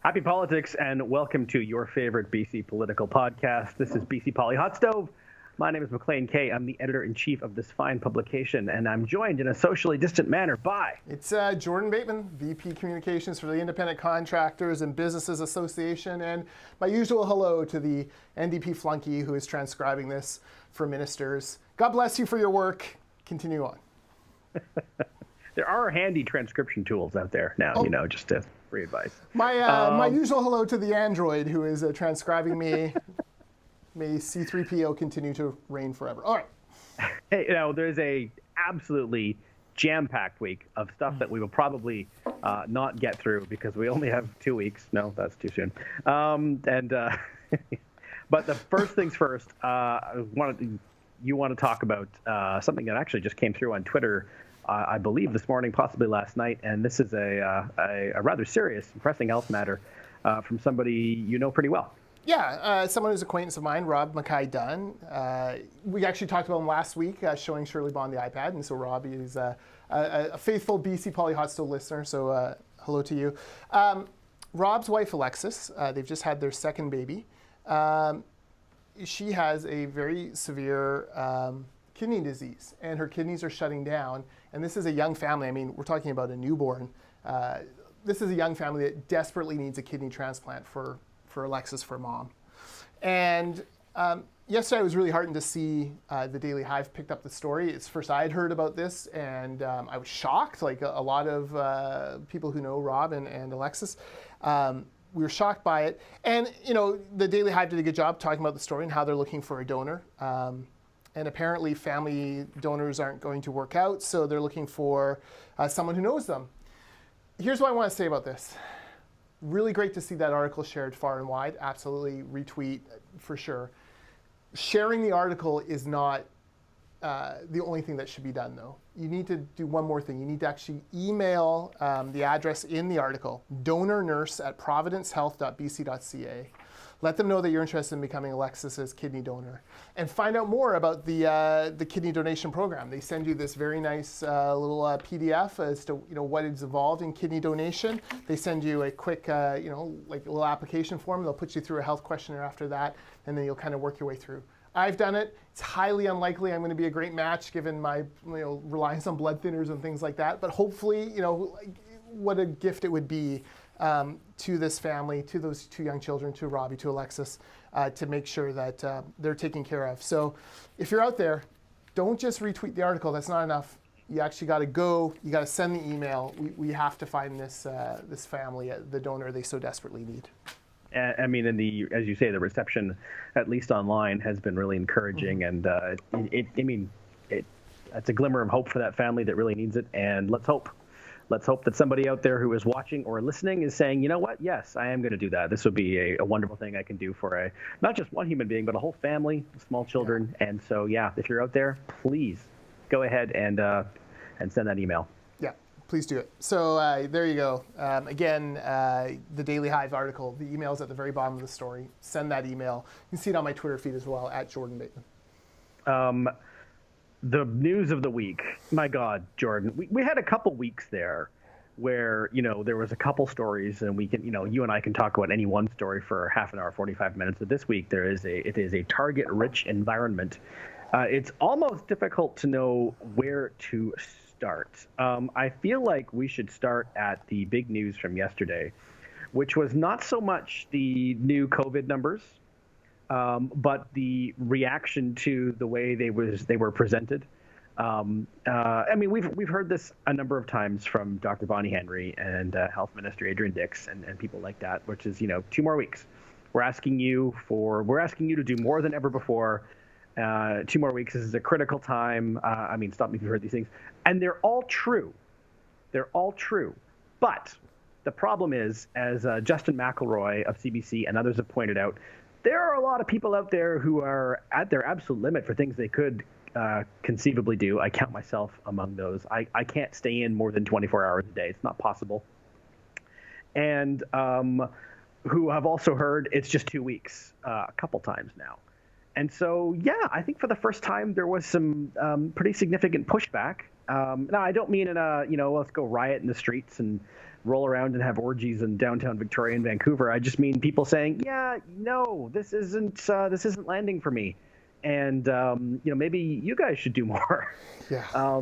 Happy politics and welcome to your favorite BC political podcast. This is BC Poly Hot Stove. My name is Maclean K. I'm the editor-in-chief of this fine publication, and I'm joined in a socially distant manner by... It's Jordan Bateman, VP Communications for the Independent Contractors and Businesses Association, and my usual hello to the NDP flunky who is transcribing this for ministers. God bless you for your work. Continue on. There are handy transcription tools out there now, just to free advice. My usual hello to the android who is transcribing me. May C3PO continue to reign forever. All right. Hey, there's a absolutely jam-packed week of stuff that we will probably not get through because we only have 2 weeks. No, that's too soon. But the first things first, you want to talk about something that actually just came through on Twitter, I believe this morning, possibly last night, and this is a rather serious, pressing health matter from somebody you know pretty well. Yeah, someone who's an acquaintance of mine, Rob Mackay-Dunn. We actually talked about him last week, showing Shirley Bond the iPad, and so Rob is a faithful BC Poly Hot Stove listener, so hello to you. Rob's wife, Alexis, they've just had their second baby. She has a very severe kidney disease, and her kidneys are shutting down, and this is a young family. I mean, we're talking about a newborn. This is a young family that desperately needs a kidney transplant for Alexis, for mom. And yesterday I was really heartened to see the Daily Hive picked up the story. It's first I had heard about this, and I was shocked, like a lot of people who know Rob and Alexis. We were shocked by it. And, the Daily Hive did a good job talking about the story and how they're looking for a donor. And apparently family donors aren't going to work out, so they're looking for someone who knows them. Here's what I want to say about this. Really great to see that article shared far and wide. Absolutely retweet for sure. Sharing the article is not the only thing that should be done, though. You need to do one more thing. You need to actually email the address in the article, donornurse@providencehealth.bc.ca. Let them know that you're interested in becoming Alexis's kidney donor, and find out more about the kidney donation program. They send you this very nice little PDF as to what is involved in kidney donation. They send you a quick like a little application form. They'll put you through a health questionnaire after that, and then you'll kind of work your way through. I've done it. It's highly unlikely I'm going to be a great match given my reliance on blood thinners and things like that. But hopefully, what a gift it would be to this family, to those two young children, to Robbie, to Alexis, to make sure that they're taken care of. So if you're out there, don't just retweet the article. That's not enough. You actually got to go. You got to send the email. We have to find this family, the donor they so desperately need. I mean, as you say, the reception, at least online, has been really encouraging, and it's a glimmer of hope for that family that really needs it. And let's hope that somebody out there who is watching or listening is saying, you know what? Yes, I am going to do that. This would be a wonderful thing I can do for not just one human being, but a whole family, small children. Yeah. And so, yeah, if you're out there, please go ahead and send that email. Yeah, please do it. So there you go. Again, the Daily Hive article, the email is at the very bottom of the story. Send that email. You can see it on my Twitter feed as well, @Jordan Bateman. The news of the week, my God, Jordan, we had a couple weeks there where, there was a couple stories, and we can, you and I can talk about any one story for half an hour, 45 minutes. But this week it is a target-rich environment. It's almost difficult to know where to start. I feel like we should start at the big news from yesterday, which was not so much the new COVID numbers, but the reaction to the way they were presented. We've heard this a number of times from Dr. Bonnie Henry and Health Minister Adrian Dix and people like that, which is 2 more weeks. We're asking you to do more than ever before. 2 more weeks. This is a critical time. Stop me if you've heard these things, and they're all true. But the problem is, as Justin McElroy of CBC and others have pointed out, there are a lot of people out there who are at their absolute limit for things they could conceivably do. I count myself among those. I can't stay in more than 24 hours a day. It's not possible. And who have also heard it's just 2 weeks a couple times now. And so, yeah, I think for the first time there was some pretty significant pushback No, I don't mean in a, let's go riot in the streets and roll around and have orgies in downtown Victoria and Vancouver. I just mean people saying, yeah, no, this isn't landing for me. And, maybe you guys should do more. Yeah.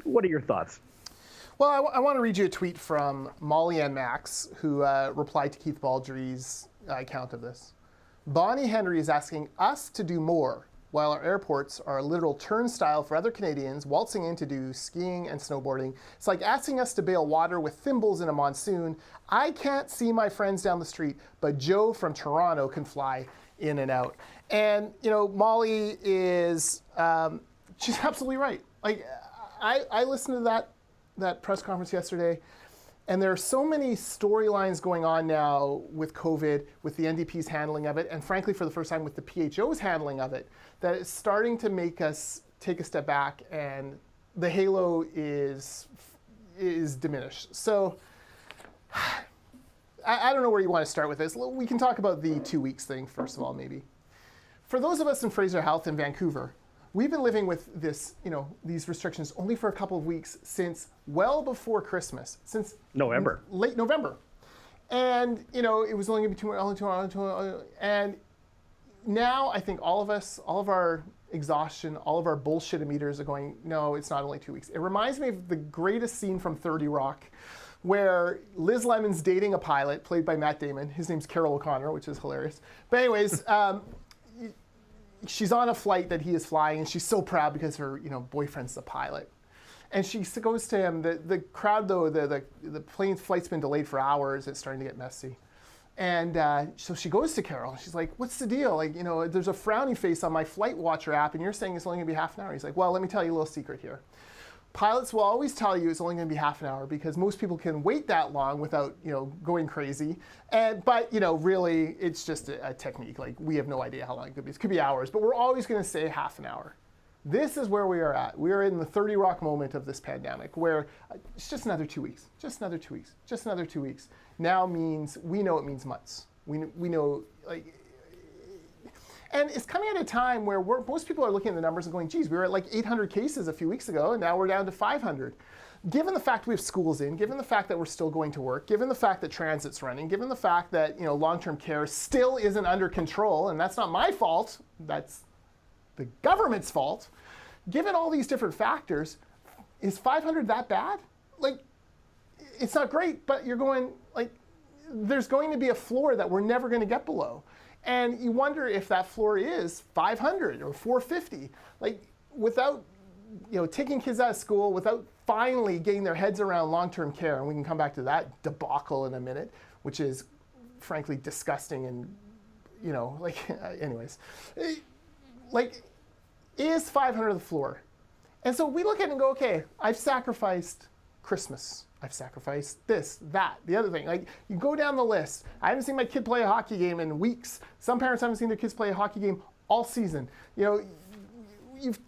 What are your thoughts? Well, I want to read you a tweet from Molly and Max, who replied to Keith Baldry's account of this. Bonnie Henry is asking us to do more, while our airports are a literal turnstile for other Canadians waltzing in to do skiing and snowboarding. It's like asking us to bail water with thimbles in a monsoon. I can't see my friends down the street, but Joe from Toronto can fly in and out. And, Molly is, she's absolutely right. Like, I listened to that press conference yesterday, and there are so many storylines going on now with COVID, with the NDP's handling of it, and frankly, for the first time with the PHO's handling of it, that it's starting to make us take a step back, and the halo is diminished. So I don't know where you want to start with this. We can talk about the 2 weeks thing, first of all, maybe. For those of us in Fraser Health in Vancouver, we've been living with this, these restrictions only for a couple of weeks since well before Christmas, since November. Late November. And, it was only going to be 2 months, and now I think all of us, all of our exhaustion, all of our bullshit emitters are going, no, it's not only 2 weeks. It reminds me of the greatest scene from 30 Rock, where Liz Lemon's dating a pilot played by Matt Damon. His name's Carol O'Connor, which is hilarious. But anyways, she's on a flight that he is flying, and she's so proud because her boyfriend's the pilot. And she goes to him. The crowd, though, the plane flight's been delayed for hours. It's starting to get messy. And so she goes to Carol, and she's like, what's the deal? Like, there's a frowny face on my Flight Watcher app, and you're saying it's only going to be half an hour. He's like, well, let me tell you a little secret here. Pilots will always tell you it's only going to be half an hour because most people can wait that long without, going crazy. But really, it's just a technique. Like, we have no idea how long it could be. It could be hours, but we're always going to say half an hour. This is where we are at. We are in the 30 Rock moment of this pandemic where it's just another 2 weeks, just another 2 weeks, just another 2 weeks. Now means, we know it means months. We know, and it's coming at a time where most people are looking at the numbers and going, geez, we were at like 800 cases a few weeks ago, and now we're down to 500. Given the fact we have schools in, given the fact that we're still going to work, given the fact that transit's running, given the fact that long-term care still isn't under control, and that's not my fault, that's the government's fault. Given all these different factors, is 500 that bad? Like, it's not great, but you're going, there's going to be a floor that we're never going to get below. And you wonder if that floor is 500 or 450. Like, without, taking kids out of school, without finally getting their heads around long-term care, and we can come back to that debacle in a minute, which is frankly disgusting and, anyways. Is 500 the floor? And so we look at it and go, okay, I've sacrificed Christmas. I've sacrificed this, that, the other thing. Like, you go down the list. I haven't seen my kid play a hockey game in weeks. Some parents haven't seen their kids play a hockey game all season.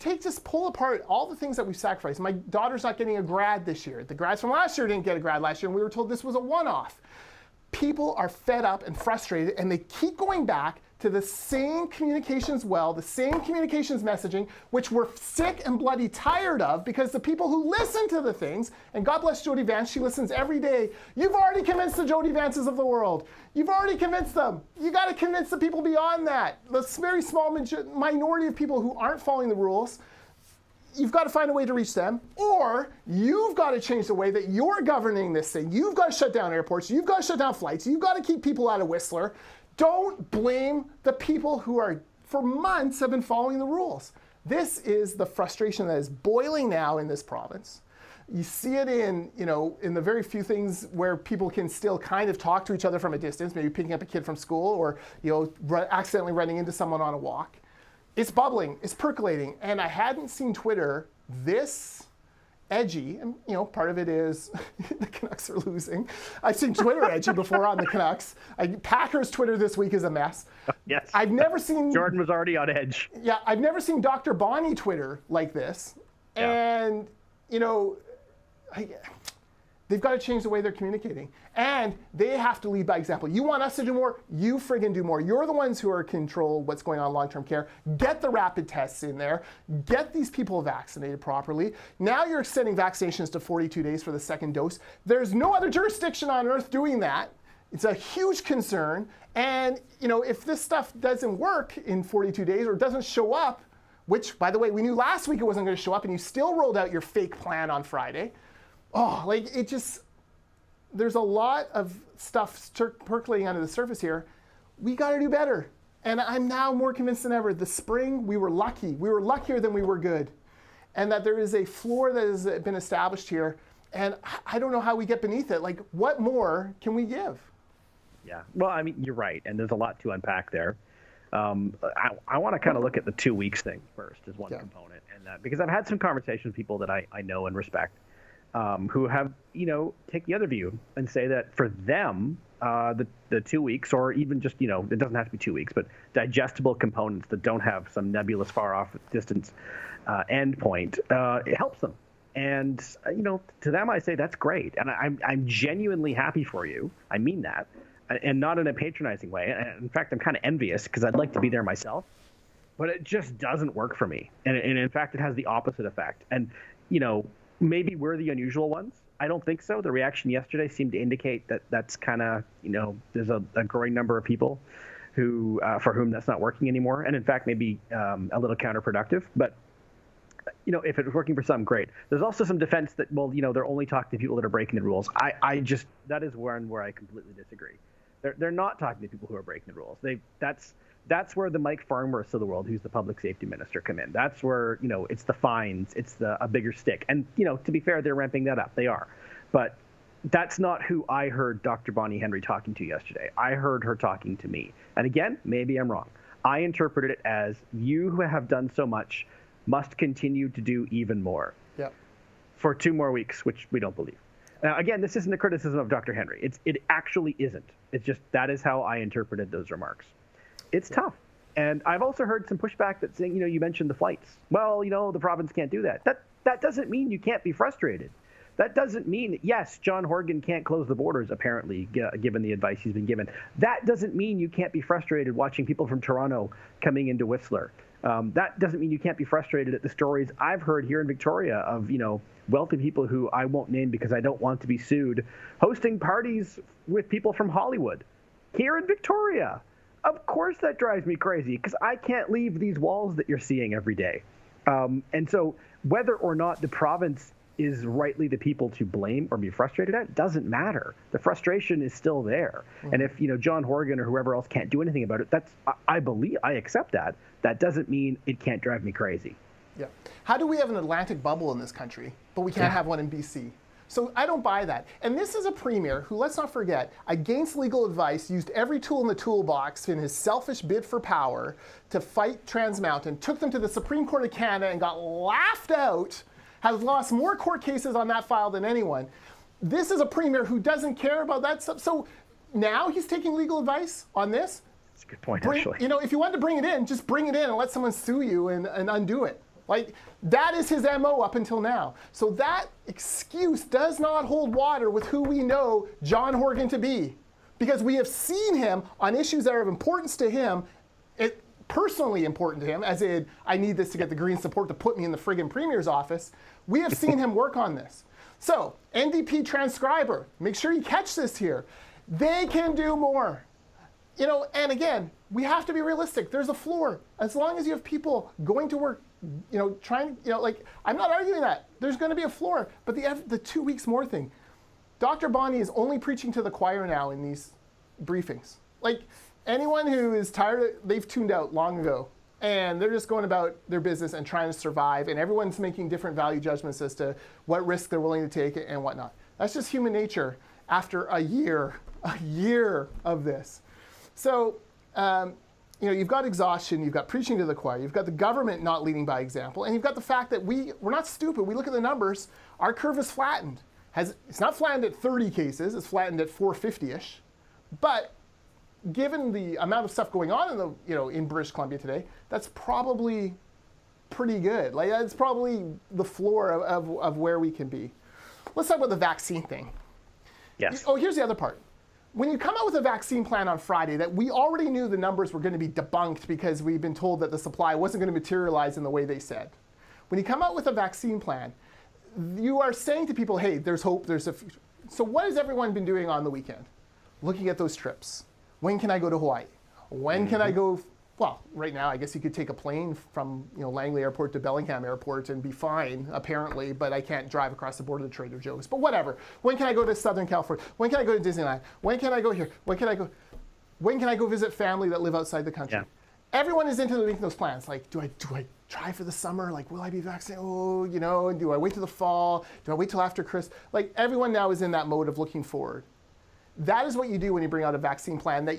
Just pull apart all the things that we've sacrificed. My daughter's not getting a grad this year. The grads from last year didn't get a grad last year, and we were told this was a one-off. People are fed up and frustrated, and they keep going back to the same communications the same communications messaging, which we're sick and bloody tired of because the people who listen to the things, and God bless Jody Vance, she listens every day. You've already convinced the Jody Vances of the world. You've already convinced them. You got to convince the people beyond that. The very small minority of people who aren't following the rules, you've got to find a way to reach them, or you've got to change the way that you're governing this thing. You've got to shut down airports. You've got to shut down flights. You've got to keep people out of Whistler. Don't blame the people who for months have been following the rules. This is the frustration that is boiling now in this province. You see it in the very few things where people can still kind of talk to each other from a distance, maybe picking up a kid from school or, accidentally running into someone on a walk. It's bubbling, it's percolating, and I hadn't seen Twitter this edgy, and part of it is the Canucks are losing. I've seen Twitter edgy before on the Canucks. Packers Twitter this week is a mess. Yes. I've never seen... Jordan was already on edge. Yeah, I've never seen Dr. Bonnie Twitter like this. Yeah. And, They've got to change the way they're communicating. And they have to lead by example. You want us to do more? You friggin' do more. You're the ones who are in control of what's going on in long-term care. Get the rapid tests in there. Get these people vaccinated properly. Now you're extending vaccinations to 42 days for the second dose. There's no other jurisdiction on earth doing that. It's a huge concern. And if this stuff doesn't work in 42 days or doesn't show up, which, by the way, we knew last week it wasn't going to show up, and you still rolled out your fake plan on Friday. There's a lot of stuff percolating under the surface here. We got to do better. And I'm now more convinced than ever. The spring, we were lucky. We were luckier than we were good. And that there is a floor that has been established here. And I don't know how we get beneath it. Like, what more can we give? Yeah, well, I mean, you're right. And there's a lot to unpack there. I want to kind of look at the 2 weeks thing first as one component, and that because I've had some conversations with people that I know and respect who have take the other view and say that for them the 2 weeks, or even just it doesn't have to be 2 weeks, but digestible components that don't have some nebulous far off distance end point, it helps them. And to them I say that's great, and I'm genuinely happy for you. I mean that. And not in a patronizing way. In fact, I'm kind of envious because I'd like to be there myself, but it just doesn't work for me. And in fact, it has the opposite effect. And, maybe we're the unusual ones. I don't think so. The reaction yesterday seemed to indicate that that's kind of, there's a growing number of people who, for whom that's not working anymore. And in fact, maybe a little counterproductive. But, if it's working for some, great. There's also some defense that, well, they're only talking to people that are breaking the rules. That is where I completely disagree. They're not talking to people who are breaking the rules. That's where the Mike Farnworths of the world, who's the public safety minister, come in. That's where it's the fines, it's a bigger stick. And to be fair, they're ramping that up. They are, but that's not who I heard Dr. Bonnie Henry talking to yesterday. I heard her talking to me. And again, maybe I'm wrong. I interpreted it as you who have done so much must continue to do even more. Yep. For 2 more weeks, which we don't believe. Now, again, this isn't a criticism of Dr. Henry. It actually isn't. It's just that is how I interpreted those remarks. It's tough. And I've also heard some pushback that's saying, you mentioned the flights. Well, the province can't do that. That doesn't mean you can't be frustrated. That doesn't mean, yes, John Horgan can't close the borders, apparently, given the advice he's been given. That doesn't mean you can't be frustrated watching people from Toronto coming into Whistler. That doesn't mean you can't be frustrated at the stories I've heard here in Victoria of, wealthy people who I won't name because I don't want to be sued, hosting parties with people from Hollywood here in Victoria. Of course that drives me crazy because I can't leave these walls that you're seeing every day. And so whether or not the province is rightly the people to blame or be frustrated at doesn't matter. The frustration is still there. Mm-hmm. And if John Horgan or whoever else can't do anything about it, I accept that. That doesn't mean it can't drive me crazy. Yeah. How do we have an Atlantic bubble in this country, but we can't have one in BC? So I don't buy that. And this is a premier who, let's not forget, against legal advice, used every tool in the toolbox in his selfish bid for power to fight Trans Mountain, took them to the Supreme Court of Canada and got laughed out, has lost more court cases on that file than anyone. This is a premier who doesn't care about that stuff. So now he's taking legal advice on this. That's a good point, actually. If you wanted to bring it in, just bring it in and let someone sue you and undo it. Like, that is his MO up until now. So that excuse does not hold water with who we know John Horgan to be. Because we have seen him on issues that are of importance to him, personally important to him, as in, I need this to get the Green support to put me in the friggin' Premier's office. We have seen him work on this. So, NDP transcriber, make sure you catch this here. They can do more. And again, we have to be realistic. There's a floor. As long as you have people going to work, I'm not arguing that. There's going to be a floor. But the 2 weeks more thing, Dr. Bonnie is only preaching to the choir now in these briefings. Like, anyone who is tired, they've tuned out long ago. And they're just going about their business and trying to survive. And everyone's making different value judgments as to what risk they're willing to take and whatnot. That's just human nature after a year of this. So, you've got exhaustion, you've got preaching to the choir, you've got the government not leading by example, and you've got the fact that we're not stupid. We look at the numbers, our curve is flattened. It's not flattened at 30 cases, it's flattened at 450-ish. But given the amount of stuff going on in British Columbia today, that's probably pretty good. Like, that's probably the floor of where we can be. Let's talk about the vaccine thing. Yes. Oh, here's the other part. When you come out with a vaccine plan on Friday that we already knew the numbers were going to be debunked because we've been told that the supply wasn't going to materialize in the way they said. When you come out with a vaccine plan, you are saying to people, hey, there's hope, there's a future. So what has everyone been doing on the weekend? Looking at those trips. When can I go to Hawaii? When can I go? Well, right now, I guess you could take a plane from Langley Airport to Bellingham Airport and be fine, apparently, but I can't drive across the border to Trader Joe's. But whatever. When can I go to Southern California? When can I go to Disneyland? When can I go here? When can I go visit family that live outside the country? Yeah. Everyone is into making those plans. Like, do I try for the summer? Like, will I be vaccinated? Oh, do I wait till the fall? Do I wait till after Christmas? Like, everyone now is in that mode of looking forward. That is what you do when you bring out a vaccine plan that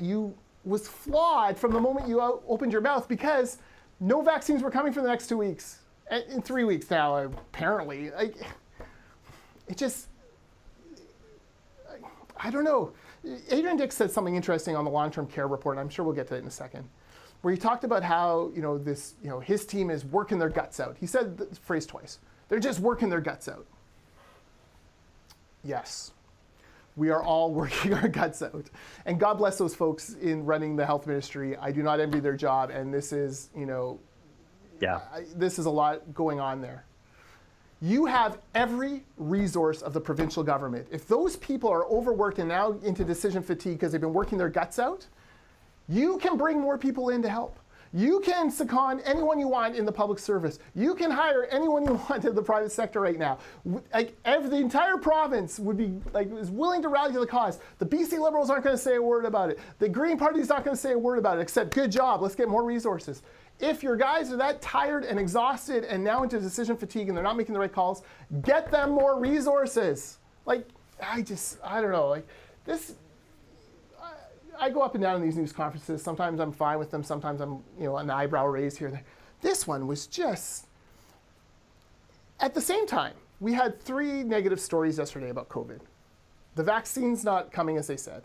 was flawed from the moment you opened your mouth, because no vaccines were coming for the next 2 weeks. In 3 weeks now, apparently. I don't know. Adrian Dix said something interesting on the long-term care report, and I'm sure we'll get to it in a second, where he talked about how his team is working their guts out. He said the phrase twice. They're just working their guts out. Yes. We are all working our guts out. And God bless those folks in running the health ministry. I do not envy their job. And this is, this is a lot going on there. You have every resource of the provincial government. If those people are overworked and now into decision fatigue because they've been working their guts out, you can bring more people in to help. You can second anyone you want in the public service. You can hire anyone you want in the private sector right now. The entire province would be is willing to rally to the cause. The BC Liberals aren't going to say a word about it. The Green Party's not going to say a word about it, except good job, let's get more resources. If your guys are that tired and exhausted and now into decision fatigue and they're not making the right calls, get them more resources. I don't know. This. I go up and down in these news conferences. Sometimes I'm fine with them. Sometimes I'm, an eyebrow raised here and there. This one was just, at the same time, we had 3 negative stories yesterday about COVID. The vaccine's not coming as they said.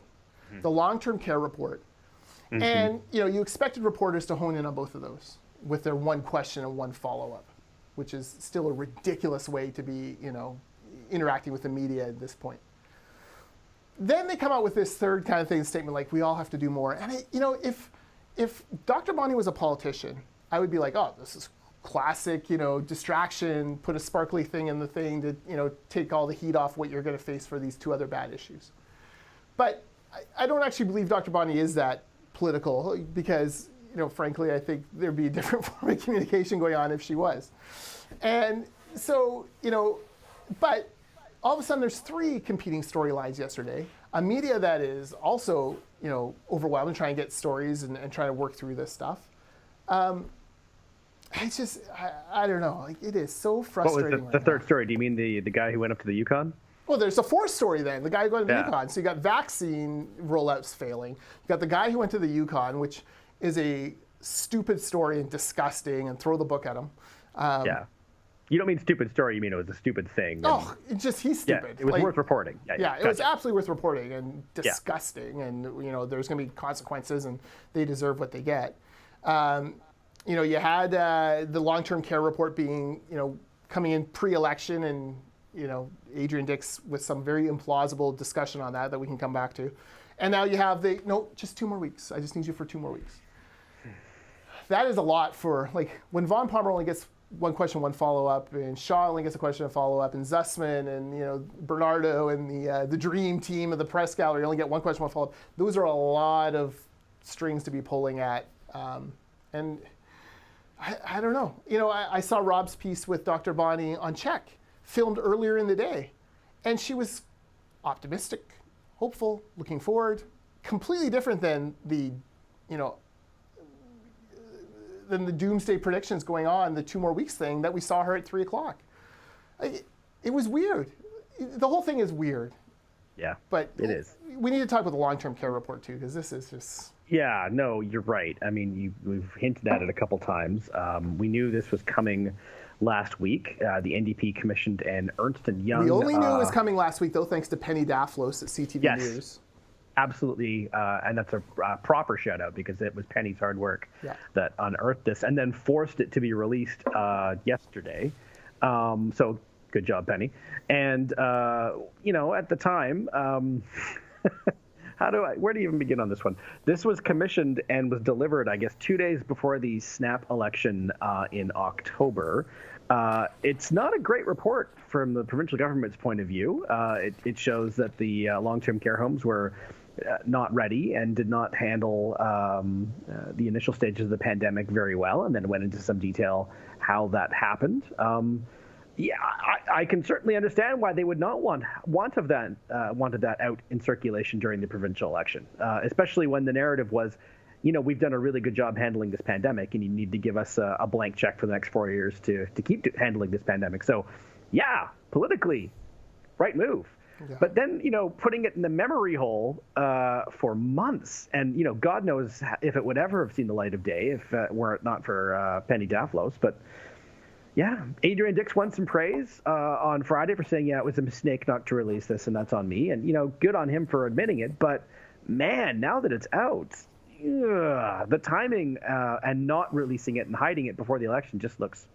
Mm-hmm. The long-term care report. Mm-hmm. And, you expected reporters to hone in on both of those with their one question and one follow-up, which is still a ridiculous way to be, interacting with the media at this point. Then they come out with this third kind of statement, like we all have to do more. And if Dr. Bonnie was a politician, I would be like, oh, this is classic, distraction, put a sparkly thing in the thing to, take all the heat off what you're going to face for these 2 other bad issues. But I don't actually believe Dr. Bonnie is that political because, frankly, I think there'd be a different form of communication going on if she was. And so, but all of a sudden, there's 3 competing storylines yesterday. A media that is also, overwhelmed and trying to get stories and trying to work through this stuff. It's just, I don't know. It is so frustrating. What was the third story? Do you mean the guy who went up to the Yukon? Well, there's a 4th story then. The guy who went to the Yukon. So you got vaccine rollouts failing. You got the guy who went to the Yukon, which is a stupid story and disgusting, and throw the book at him. You don't mean stupid story, you mean it was a stupid thing. Oh, he's stupid. Yeah, it was worth reporting. It was absolutely worth reporting and disgusting. And, there's going to be consequences and they deserve what they get. You had the long-term care report being, coming in pre-election and, Adrian Dix with some very implausible discussion on that we can come back to. And now you have just 2 more weeks. I just need you for 2 more weeks. That is a lot for, when Vaughn Palmer only gets 1 question, 1 follow-up, and Shaw only gets a question and follow-up, and Zussman and Bernardo and the dream team of the press gallery only get 1 question, 1 follow-up. Those are a lot of strings to be pulling at, and I don't know. I saw Rob's piece with Dr. Bonnie on Czech, filmed earlier in the day, and she was optimistic, hopeful, looking forward, completely different than the doomsday predictions going on, the 2 more weeks thing that we saw her at 3 o'clock. It was weird. The whole thing is weird. Yeah, but it is. We need to talk about the long-term care report too, because this is just... Yeah, no, you're right. I mean, we've hinted at it a couple times. We knew this was coming last week. The NDP commissioned an Ernst & Young... We only knew it was coming last week, though, thanks to Penny Daflos at CTV News. Absolutely, and that's a proper shout out because it was Penny's hard work that unearthed this and then forced it to be released yesterday. So Good job, Penny. And, at the time, where do you even begin on this one? This was commissioned and was delivered, I guess, 2 days before the snap election in October. It's not a great report from the provincial government's point of view. It shows that the long-term care homes were not ready and did not handle the initial stages of the pandemic very well, and then went into some detail how that happened. I can certainly understand why they would not wanted that out in circulation during the provincial election, especially when the narrative was, we've done a really good job handling this pandemic, and you need to give us a blank check for the next 4 years to keep handling this pandemic. So, politically, right move. Yeah. But then, putting it in the memory hole for months, and, God knows if it would ever have seen the light of day if were it not for Penny Daflos. But yeah, Adrian Dix won some praise on Friday for saying, it was a mistake not to release this, and that's on me. And, good on him for admitting it. But, man, now that it's out, the timing and not releasing it and hiding it before the election just looks,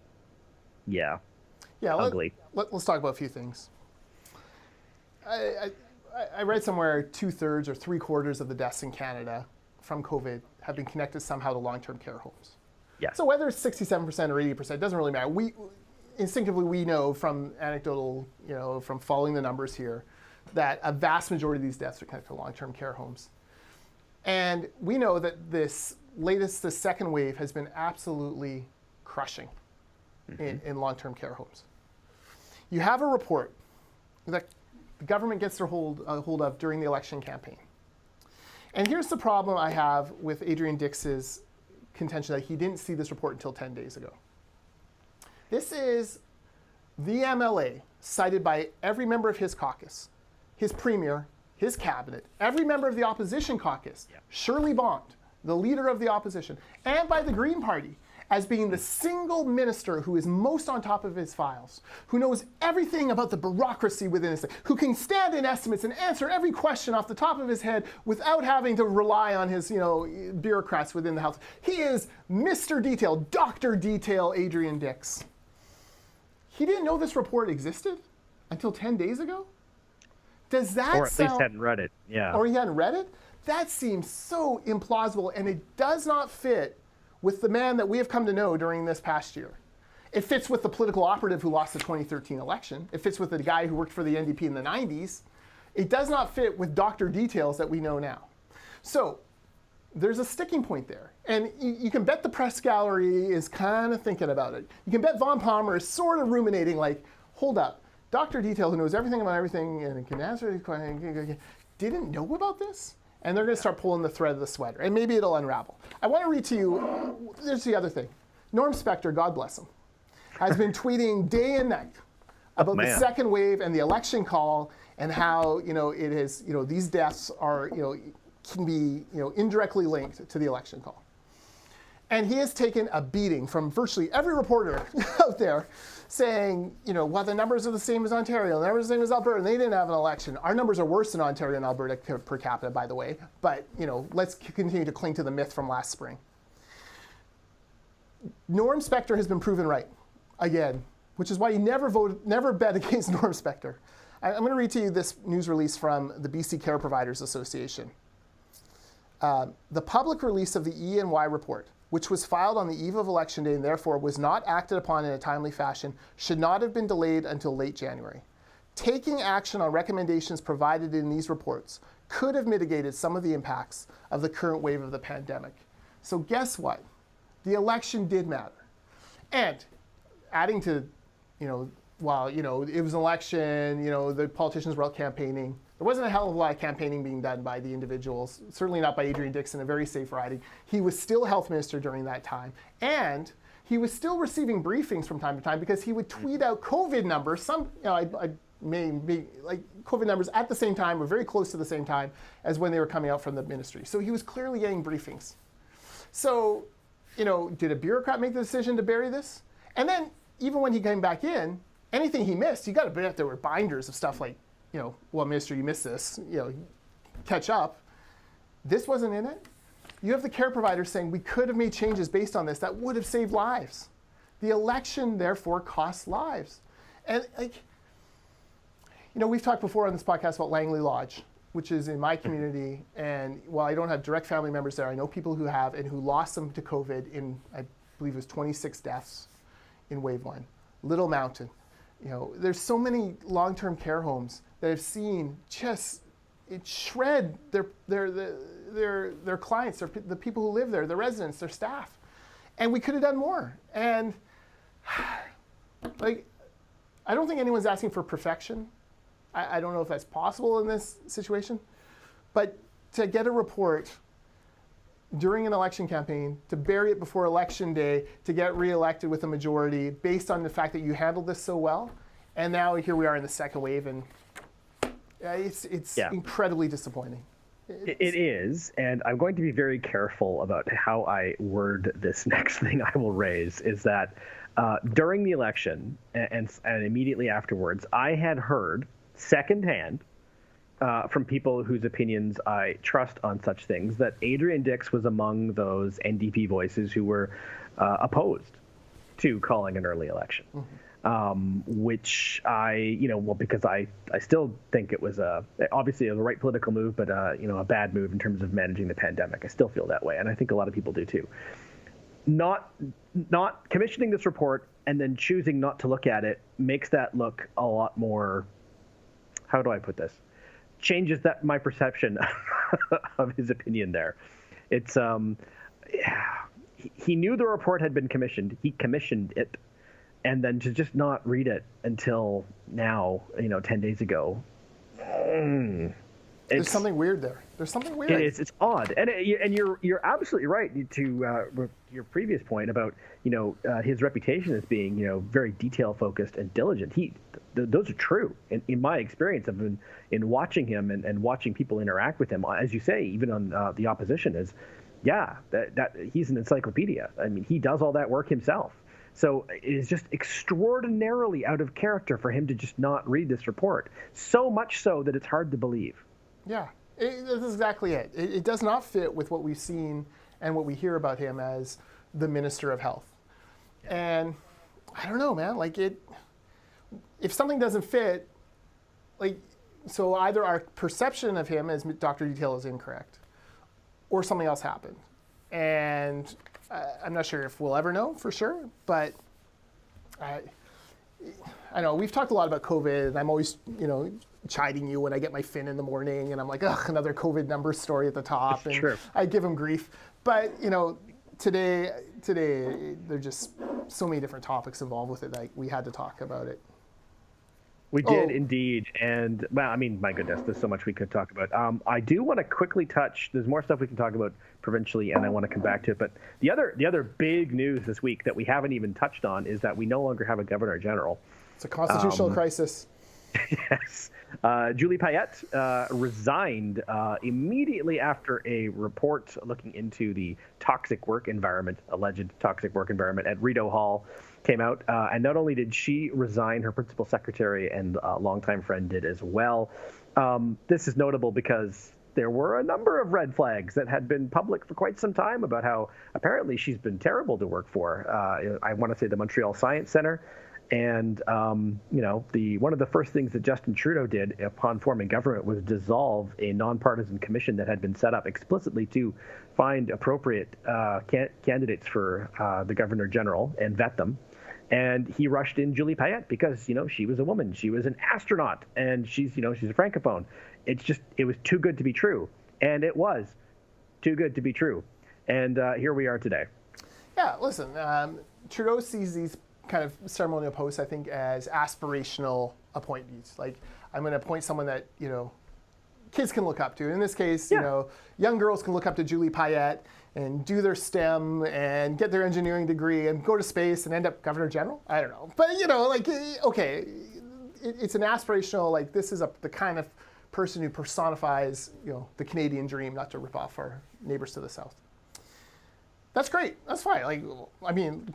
ugly. Let's talk about a few things. I read somewhere 2/3 or 3/4 of the deaths in Canada from COVID have been connected somehow to long-term care homes. Yeah. So whether it's 67% or 80%, it doesn't really matter. We instinctively, we know from anecdotal, from following the numbers here, that a vast majority of these deaths are connected to long-term care homes. And we know that the second wave has been absolutely crushing in long-term care homes. You have a report that the government gets their hold of during the election campaign. And here's the problem I have with Adrian Dix's contention that he didn't see this report until 10 days ago. This is the MLA cited by every member of his caucus, his premier, his cabinet, every member of the opposition caucus, Shirley Bond, the leader of the opposition, and by the Green Party as being the single minister who is most on top of his files, who knows everything about the bureaucracy within his thing, who can stand in estimates and answer every question off the top of his head without having to rely on his, bureaucrats within the House. He is Mr. Detail, Dr. Detail, Adrian Dix. He didn't know this report existed until 10 days ago? Does that Or at least hadn't read it, yeah. Or he hadn't read it? That seems so implausible, and it does not fit with the man that we have come to know during this past year. It fits with the political operative who lost the 2013 election. It fits with the guy who worked for the NDP in the 90s. It does not fit with Dr. Details that we know now. So there's a sticking point there. And you can bet the press gallery is kind of thinking about it. You can bet Von Palmer is sort of ruminating like, hold up, Dr. Detail who knows everything about everything and can answer these questions, didn't know about this? And they're going to start pulling the thread of the sweater, and maybe it'll unravel. I want to read to you, there's the other thing. Norm Spector, God bless him, has been tweeting day and night about the second wave and the election call and how, it is, these deaths are, can be, indirectly linked to the election call. And he has taken a beating from virtually every reporter out there saying, well, the numbers are the same as Ontario, the numbers are the same as Alberta, and they didn't have an election. Our numbers are worse than Ontario and Alberta per capita, by the way. But, let's continue to cling to the myth from last spring. Norm Spector has been proven right, again, which is why you never bet against Norm Spector. I'm going to read to you this news release from the BC Care Providers Association. The public release of the E&Y report, which was filed on the eve of Election Day and therefore was not acted upon in a timely fashion, should not have been delayed until late January. Taking action on recommendations provided in these reports could have mitigated some of the impacts of the current wave of the pandemic. So guess what? The election did matter. And adding to, while, it was an election, the politicians were out campaigning, there wasn't a hell of a lot of campaigning being done by the individuals, certainly not by Adrian Dix in a very safe riding. He was still health minister during that time. And he was still receiving briefings from time to time because he would tweet out COVID numbers. COVID numbers at the same time or very close to the same time as when they were coming out from the ministry. So he was clearly getting briefings. So, did a bureaucrat make the decision to bury this? And then even when he came back in, anything he missed, you got to bet there were binders of stuff like, well, Minister, you missed this, catch up. This wasn't in it. You have the care providers saying we could have made changes based on this that would have saved lives. The election, therefore, costs lives. And we've talked before on this podcast about Langley Lodge, which is in my community. And while I don't have direct family members there, I know people who have and who lost them to COVID in, I believe it was 26 deaths in wave one. Little Mountain. There's so many long-term care homes that I've seen just shred their clients, the people who live there, the residents, their staff. And we could have done more. And I don't think anyone's asking for perfection. I don't know if that's possible in this situation, but to get a report during an election campaign, to bury it before election day, to get reelected with a majority based on the fact that you handled this so well, and now here we are in the second wave, and it's incredibly disappointing. It is, and I'm going to be very careful about how I word this next thing I will raise, is that during the election and immediately afterwards, I had heard secondhand from people whose opinions I trust on such things that Adrian Dix was among those NDP voices who were opposed to calling an early election. Which because I still think it was obviously the right political move, but a bad move in terms of managing the pandemic. I still feel that way, and I think a lot of people do too. Not commissioning this report and then choosing not to look at it makes that look a lot more, how do I put this? Changes my perception of his opinion there. It's he knew the report had been commissioned. He commissioned it. And then to just not read it until now, 10 days ago. There's something weird there. There's something weird. It is. It's odd. And you're absolutely right to your previous point about, his reputation as being, very detail focused and diligent. Those are true. In my experience, I've been in watching him and watching people interact with him, as you say, even on the opposition, is, that he's an encyclopedia. I mean, he does all that work himself. So it is just extraordinarily out of character for him to just not read this report. So much so that it's hard to believe. Yeah, that's exactly it. It does not fit with what we've seen and what we hear about him as the Minister of Health. And I don't know, man, if something doesn't fit, so either our perception of him as Dr. Detail is incorrect or something else happened. And I'm not sure if we'll ever know for sure, but I know we've talked a lot about COVID, and I'm always, chiding you when I get my fin in the morning, and I'm like, ugh, another COVID number story at the top, and True. I give him grief. But today there's just so many different topics involved with it. We had to talk about it. We did indeed, and well, I mean, my goodness, there's so much we could talk about. I do want to quickly touch. There's more stuff we can talk about provincially, and I want to come back to it. But the other big news this week that we haven't even touched on is that we no longer have a governor general. It's a constitutional crisis. Yes, Julie Payette resigned immediately after a report looking into the alleged toxic work environment at Rideau Hall came out, and not only did she resign, her principal secretary and longtime friend did as well. This is notable because there were a number of red flags that had been public for quite some time about how apparently she's been terrible to work for. I want to say the Montreal Science Center. And, one of the first things that Justin Trudeau did upon forming government was dissolve a nonpartisan commission that had been set up explicitly to find appropriate candidates for the governor general and vet them. And he rushed in Julie Payette because, she was a woman. She was an astronaut, and she's a francophone. It was too good to be true. And it was too good to be true. And here we are today. Yeah, listen, Trudeau sees these kind of ceremonial posts, I think, as aspirational appointees. I'm going to appoint someone that, kids can look up to. In this case, young girls can look up to Julie Payette and do their STEM and get their engineering degree and go to space and end up governor general. I don't know. But, okay, it's an aspirational, this is the kind of person who personifies, the Canadian dream, not to rip off our neighbors to the south. That's great. That's fine.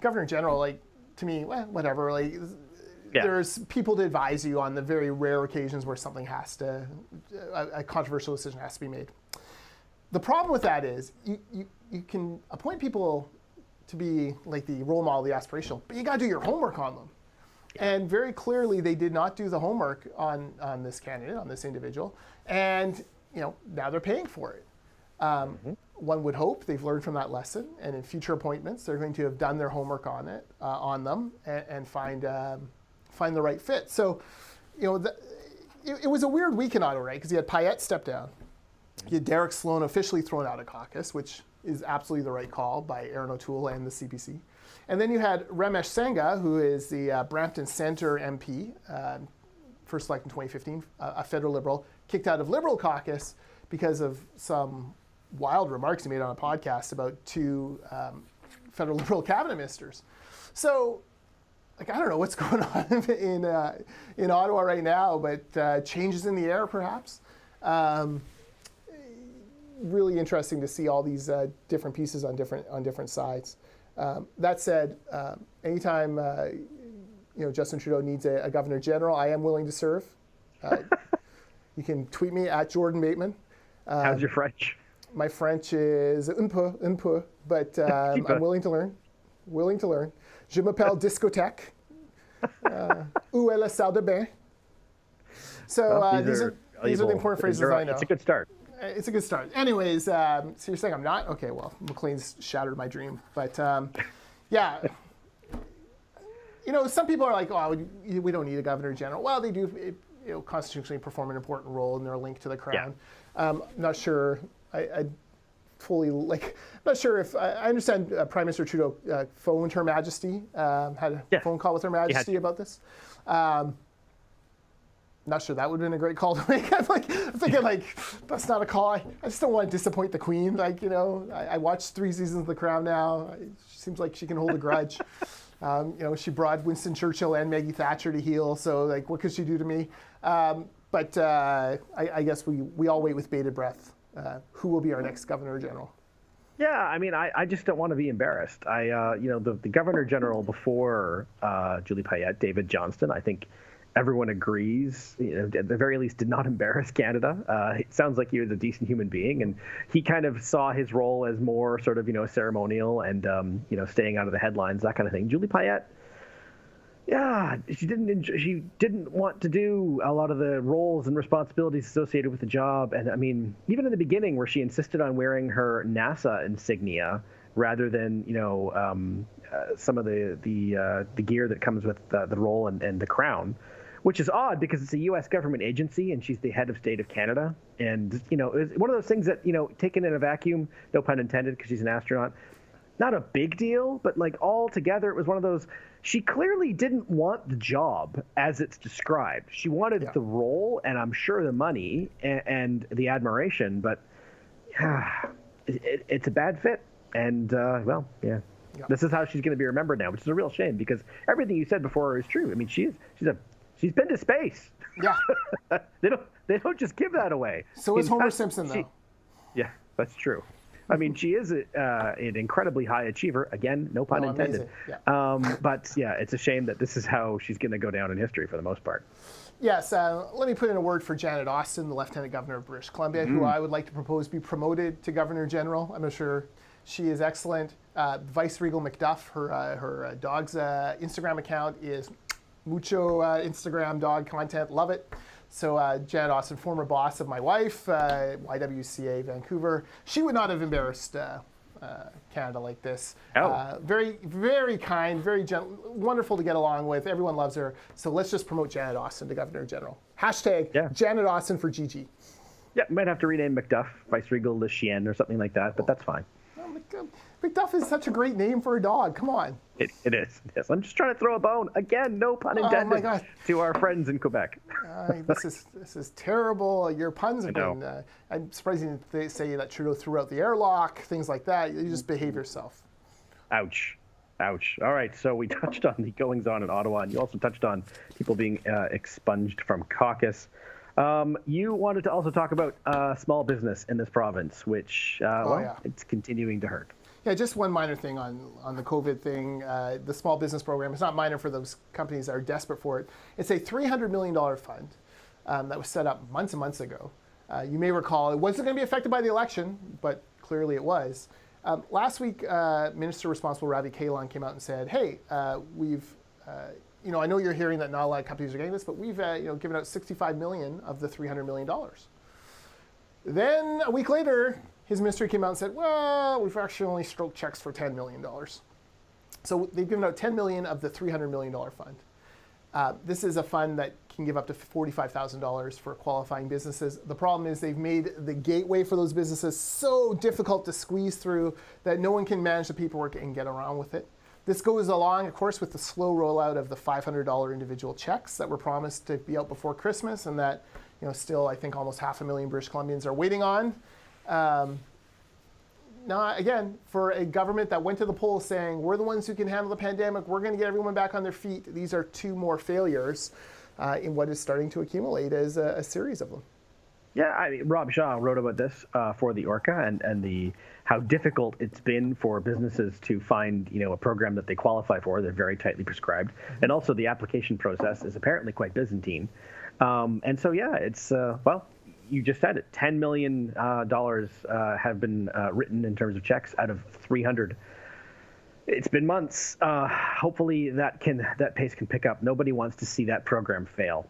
Governor general, to me, whatever. There's people to advise you on the very rare occasions where something a controversial decision has to be made. The problem with that is you can appoint people to be the role model, the aspirational, but you got to do your homework on them. And very clearly, they did not do the homework on this candidate, on this individual, and now they're paying for it. One would hope they've learned from that lesson, and in future appointments, they're going to have done their homework on it, on them, and find the right fit. So, it was a weird week in Ottawa, right? Because you had Payette step down, you had Derek Sloan officially thrown out of caucus, which is absolutely the right call by Aaron O'Toole and the CPC. And then you had Ramesh Sangha, who is the Brampton Centre MP, first elected in 2015, a federal Liberal, kicked out of Liberal caucus because of some wild remarks he made on a podcast about two federal Liberal cabinet ministers. So, I don't know what's going on in Ottawa right now, but changes in the air, perhaps. Really interesting to see all these different pieces on different sides. That said, anytime Justin Trudeau needs a governor general, I am willing to serve. You can tweet me at Jordan Bateman. How's your French? My French is un peu, but I'm willing to learn. Willing to learn. Je m'appelle discothèque. Où est la salle de bain? So these are the important phrases I know. It's a good start. It's a good start. Anyways, so you're saying I'm not? Okay, well, Maclean's shattered my dream. But yeah, some people are like, oh, we don't need a governor general. Well, they do constitutionally perform an important role, and they're linked to the crown. Yeah. Not sure. I fully not sure if I understand Prime Minister Trudeau phoned Her Majesty, had a phone call with Her Majesty about this. Not sure that would have been a great call to make. I'm thinking that's not a call. I just don't want to disappoint the Queen. I watched 3 seasons of The Crown now. It seems like she can hold a grudge. She brought Winston Churchill and Maggie Thatcher to heel. So what could she do to me? But I guess we all wait with bated breath. Who will be our next Governor General? Yeah, I just don't want to be embarrassed. The Governor General before Julie Payette, David Johnston, I think everyone agrees, at the very least, did not embarrass Canada. It sounds like he was a decent human being, and he kind of saw his role as more sort of, ceremonial and, staying out of the headlines, that kind of thing. Julie Payette, yeah, she didn't want to do a lot of the roles and responsibilities associated with the job. And even in the beginning, where she insisted on wearing her NASA insignia rather than, some of the gear that comes with the role and the crown, which is odd because it's a U.S. government agency and she's the head of state of Canada. And, it's one of those things that, taken in a vacuum, no pun intended, because she's an astronaut, not a big deal, but all together, it was one of those, she clearly didn't want the job as it's described. She wanted the role and I'm sure the money and the admiration, but it's a bad fit. And, this is how she's going to be remembered now, which is a real shame because everything you said before is true. She's been to space. Yeah. They don't just give that away. So is Homer Simpson, though. Yeah, that's true. She is an incredibly high achiever. Again, no pun intended. Yeah. But yeah, it's a shame that this is how she's going to go down in history for the most part. Yes. Let me put in a word for Janet Austin, the Lieutenant Governor of British Columbia, who I would like to propose be promoted to Governor General. I'm not sure. She is excellent. Vice Regal McDuff, her dog's Instagram account is mucho Instagram dog content. Love it. So Janet Austin, former boss of my wife, YWCA Vancouver, she would not have embarrassed Canada like this. Oh. Very, very kind, very gentle, wonderful to get along with. Everyone loves her. So let's just promote Janet Austin to Governor General. # Janet Austin for Gigi. Yeah, might have to rename McDuff, Vice Regal Le Chien or something like that, but that's fine. McDuff is such a great name for a dog. Come on. It is. Yes, I'm just trying to throw a bone. Again, no pun intended to our friends in Quebec. This is terrible. Your puns have been. I'm surprised you didn't say that Trudeau threw out the airlock, things like that. You just behave yourself. Ouch. All right, so we touched on the goings-on in Ottawa, and you also touched on people being expunged from caucus. You wanted to also talk about small business in this province, which, it's continuing to hurt. Yeah, just one minor thing on the COVID thing. The small business program, it's not minor for those companies that are desperate for it. It's a $300 million fund that was set up months and months ago. You may recall it wasn't going to be affected by the election, but clearly it was. Last week, Minister responsible Ravi Kahlon came out and said, hey, we've I know you're hearing that not a lot of companies are getting this, but we've given out $65 million of the $300 million. Then a week later, his ministry came out and said, well, we've actually only stroked checks for $10 million. So they've given out $10 million of the $300 million fund. This is a fund that can give up to $45,000 for qualifying businesses. The problem is they've made the gateway for those businesses so difficult to squeeze through that no one can manage the paperwork and get around with it. This goes along, of course, with the slow rollout of the $500 individual checks that were promised to be out before Christmas, and that still I think almost 500,000 British Columbians are waiting on. Now, again, for a government that went to the polls saying, we're the ones who can handle the pandemic, we're going to get everyone back on their feet, these are two more failures in what is starting to accumulate as a series of them. Yeah, Rob Shaw wrote about this for the Orca and how difficult it's been for businesses to find a program that they qualify for. They're very tightly prescribed, and also the application process is apparently quite Byzantine. And so it's you just said it. $10 million have been written in terms of checks out of 300. It's been months. Hopefully that pace can pick up. Nobody wants to see that program fail.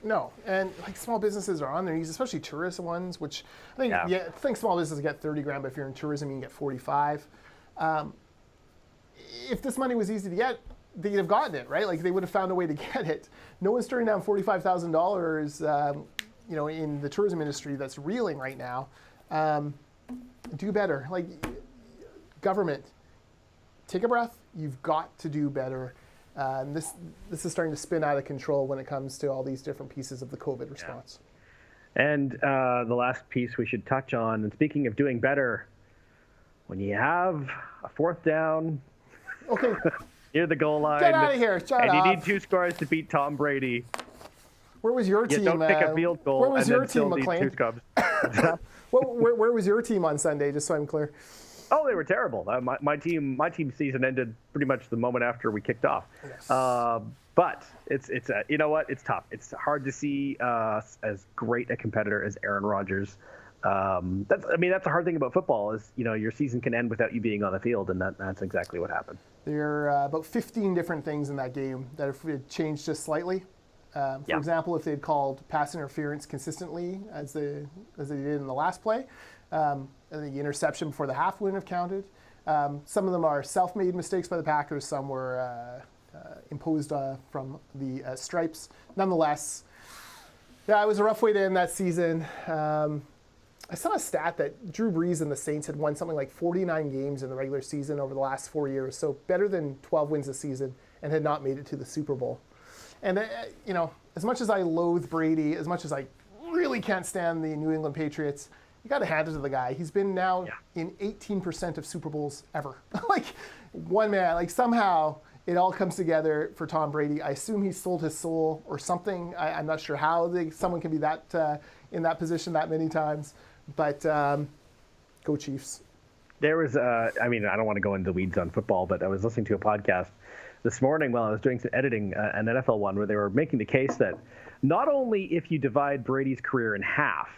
No, and small businesses are on their knees, especially tourism ones, which I think small businesses get 30 grand, but if you're in tourism, you can get 45. If this money was easy to get, they'd have gotten it, right? They would have found a way to get it. No one's turning down $45,000, in the tourism industry that's reeling right now. Do better. Government, take a breath. You've got to do better. This is starting to spin out of control when it comes to all these different pieces of the COVID response. Yeah. And the last piece we should touch on, and speaking of doing better, when you have a fourth down, okay, near the goal line, get out of here, shut up. You need 2 scores to beat Tom Brady. Where was your team? Don't pick a field goal. Where was and your team, Maclean? Where was your team on Sunday? Just so I'm clear. Oh, they were terrible. My team season ended pretty much the moment after we kicked off. Yes. But it's you know what? It's tough. It's hard to see as great a competitor as Aaron Rodgers. That's a hard thing about football is your season can end without you being on the field, and that's exactly what happened. There are about 15 different things in that game that have changed just slightly. For example, if they'd called pass interference consistently as they did in the last play, and the interception before the half wouldn't have counted. Some of them are self-made mistakes by the Packers. Some were imposed from the stripes. Nonetheless, it was a rough way to end that season. I saw a stat that Drew Brees and the Saints had won something like 49 games in the regular season over the last 4 years, so better than 12 wins a season, and had not made it to the Super Bowl. And, as much as I loathe Brady, as much as I really can't stand the New England Patriots, you got to hand it to the guy. He's been now in 18% of Super Bowls ever. One man, somehow it all comes together for Tom Brady. I assume he sold his soul or something. I'm not sure how someone can be that in that position that many times. But go Chiefs. There was, I don't want to go into the weeds on football, but I was listening to a podcast this morning while I was doing some editing, an NFL one, where they were making the case that not only if you divide Brady's career in half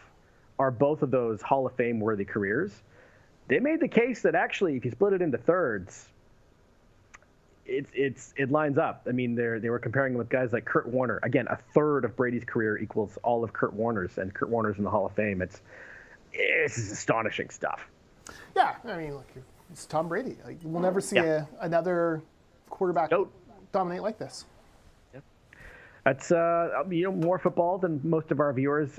are both of those Hall of Fame worthy careers, they made the case that actually if you split it into thirds, it lines up. They were comparing with guys like Kurt Warner. Again, a third of Brady's career equals all of Kurt Warner's, and Kurt Warner's in the Hall of Fame. It's astonishing stuff. Yeah, look, it's Tom Brady. We'll never see another quarterback dominate like this. Yep. That's more football than most of our viewers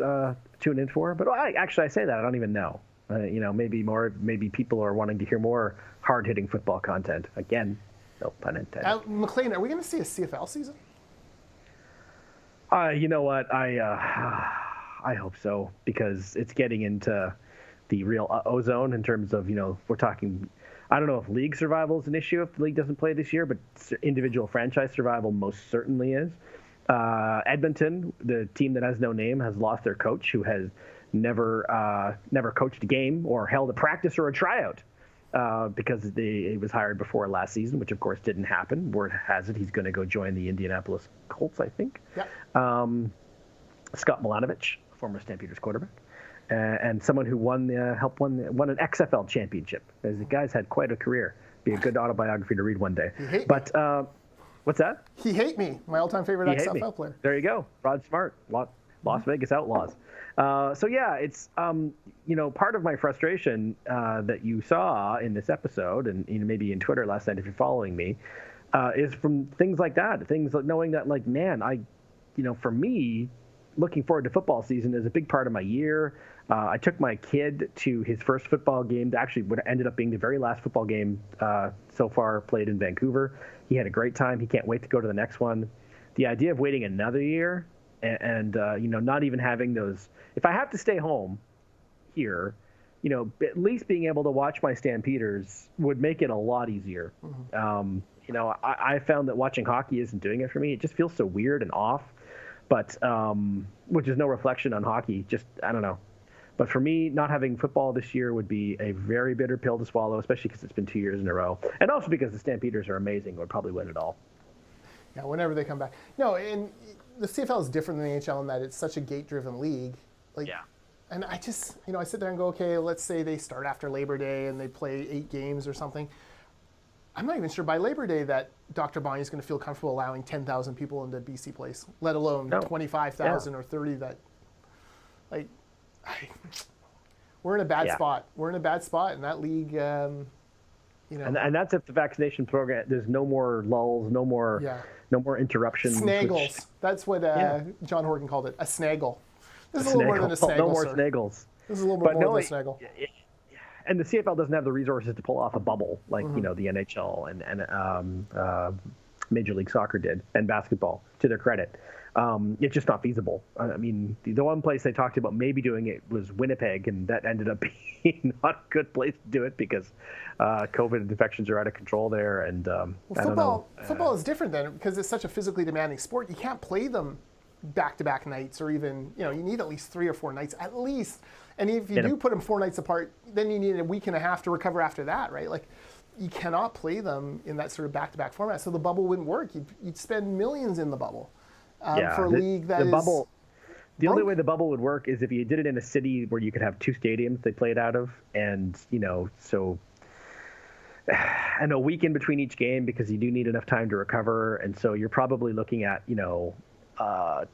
tune in for. But I say that I don't even know. Maybe people are wanting to hear more hard-hitting football content. Again, no pun intended. Maclean, are we going to see a CFL season? You know what? I hope so, because it's getting into the real ozone in terms of, we're talking, I don't know if league survival is an issue if the league doesn't play this year, but individual franchise survival most certainly is. Edmonton, the team that has no name, has lost their coach, who has never coached a game or held a practice or a tryout because he was hired before last season, which of course didn't happen. Word has it he's going to go join the Indianapolis Colts, I think. Yep. Scott Milanovic, former Stampeders quarterback, and someone who won an XFL championship. The guy's had quite a career. Be a good autobiography to read one day. What's that? He Hate Me, my all-time favorite XFL player. There you go. Rod Smart, Las Vegas Outlaws. So yeah, it's part of my frustration that you saw in this episode, and maybe in Twitter last night if you're following me, is from things like that. Things like knowing that, like, man, for me, looking forward to football season is a big part of my year. I took my kid to his first football game. That actually would ended up being the very last football game so far played in Vancouver. He had a great time. He can't wait to go to the next one. The idea of waiting another year and not even having those. If I have to stay home here, at least being able to watch my Stampeders would make it a lot easier. Mm-hmm. I found that watching hockey isn't doing it for me. It just feels so weird and off. But which is no reflection on hockey. Just, I don't know. But for me, not having football this year would be a very bitter pill to swallow, especially because it's been 2 years in a row. And also because the Stampeders are amazing, would probably win it all. Yeah, whenever they come back. No, and the CFL is different than the NHL in that it's such a gate-driven league. Yeah. And I just, I sit there and go, okay, let's say they start after Labor Day and they play 8 games or something. I'm not even sure by Labor Day that Dr. Bonnie is going to feel comfortable allowing 10,000 people into BC Place, let alone 25,000 or 30 that, like, we're in a bad spot. We're in a bad spot, and that league, And that's if the vaccination program, there's no more lulls, no more interruptions. Snaggles. That's what John Horgan called it, a snaggle. This is a little more than a snaggle, No more sir. snaggles. This is a little bit more than a snaggle. And the CFL doesn't have the resources to pull off a bubble like the NHL and Major League Soccer did, and basketball, to their credit. It's just not feasible. I mean, the one place they talked about maybe doing it was Winnipeg, and that ended up being not a good place to do it because COVID infections are out of control there. And football is different then because it's such a physically demanding sport. You can't play them back-to-back nights, or even you need at least 3 or 4 nights at least. And if you do put them 4 nights apart, then you need a week and a half to recover after that, right? Like, you cannot play them in that sort of back-to-back format. So the bubble wouldn't work. You'd spend millions in the bubble for a league that is bubble. The only way the bubble would work is if you did it in a city where you could have 2 stadiums they played out of, and and a week in between each game because you do need enough time to recover, and so you're probably looking at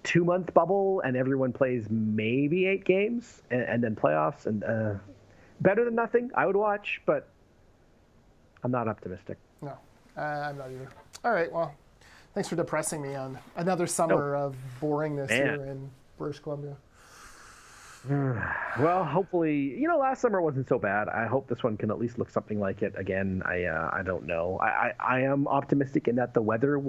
2-month bubble, and everyone plays maybe 8 games, and then playoffs, and better than nothing. I would watch, but I'm not optimistic. No, I'm not either. All right, well, thanks for depressing me on another summer of boringness here in British Columbia. Well, hopefully, last summer wasn't so bad. I hope this one can at least look something like it again. I don't know. I am optimistic in that the weather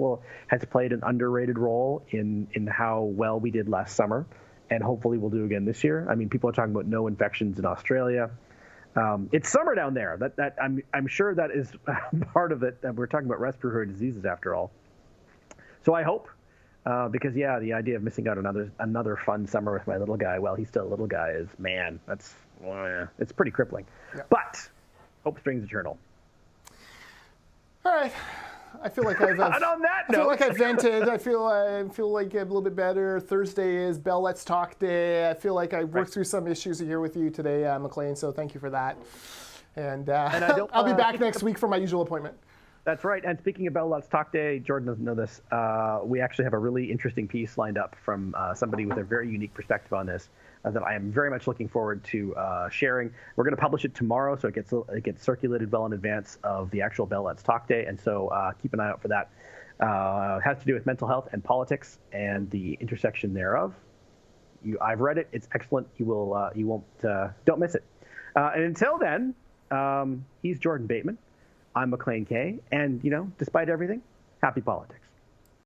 has played an underrated role in how well we did last summer, and hopefully we'll do again this year. I mean, people are talking about no infections in Australia. It's summer down there. That I'm sure that is part of it. We're talking about respiratory diseases after all. So I hope. Because the idea of missing out another fun summer with my little guy, well, he's still a little guy, it's pretty crippling. Yeah. But hope springs eternal. All right, I feel like I've. And on that note, I feel like I've vented. I feel like I'm a little bit better. Thursday is Bell Let's Talk Day. I feel like I worked through some issues here with you today, Maclean. So thank you for that. And I'll be back next week for my usual appointment. That's right. And speaking of Bell Let's Talk Day, Jordan doesn't know this. We actually have a really interesting piece lined up from somebody with a very unique perspective on this that I am very much looking forward to sharing. We're going to publish it tomorrow, so it gets circulated well in advance of the actual Bell Let's Talk Day. And so keep an eye out for that. It has to do with mental health and politics and the intersection thereof. I've read it. It's excellent. You won't don't miss it. And until then, he's Jordan Bateman. I'm Maclean K, and despite everything, happy politics.